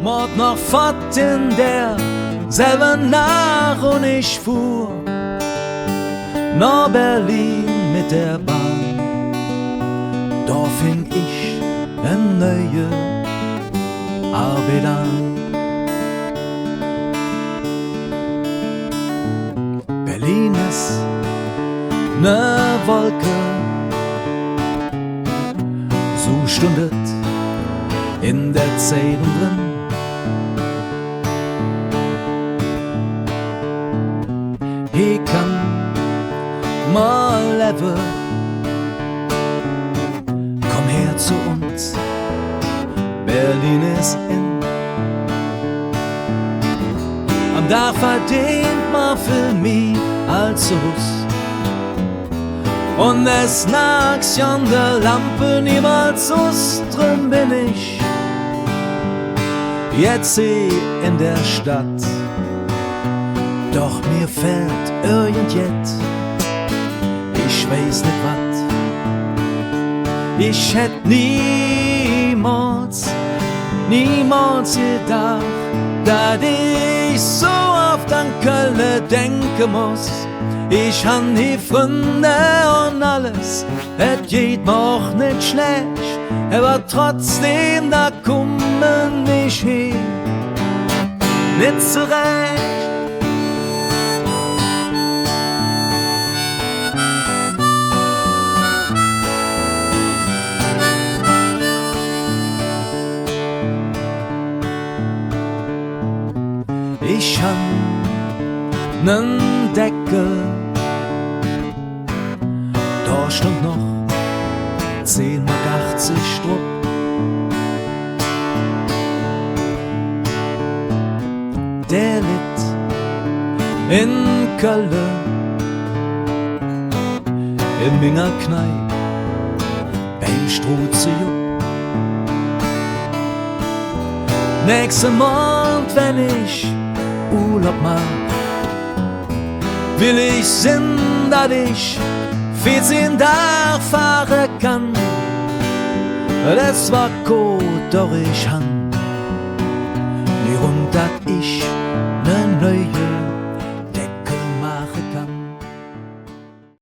Mord noch fort in der selber nach und ich fuhr nach Berlin mit der Bahn. Da fing ich eine neue Arbeit an. Berlin ist ne Wolke, so stundet in der Zeitung drin. He kann mal leben, komm her zu uns, Berlin ist in. Am Tag verdient man für mich als Hus. Und es nachts an der Lampe niemals us, drin bin ich jetzt in der Stadt. Doch mir fällt irgendjet, ich weiß nicht wat. Ich hätt niemals gedacht, dass ich so oft an Köln denken muss. Ich han die Freunde und alles, et geht mir auch nicht schlecht, aber trotzdem, da kommen ich hin, nicht zurecht. Ich han nen Deckel, da stund noch 10,80 Mark Strupp. Der litt in Köln, im Minger Kneipp, beim Struzejupp. Nächsten Monat, wenn ich Urlaub mach, will ich sinn, dass ich 14 Tage fahren kann. Das war gut, doch ich han nie rund, dass ich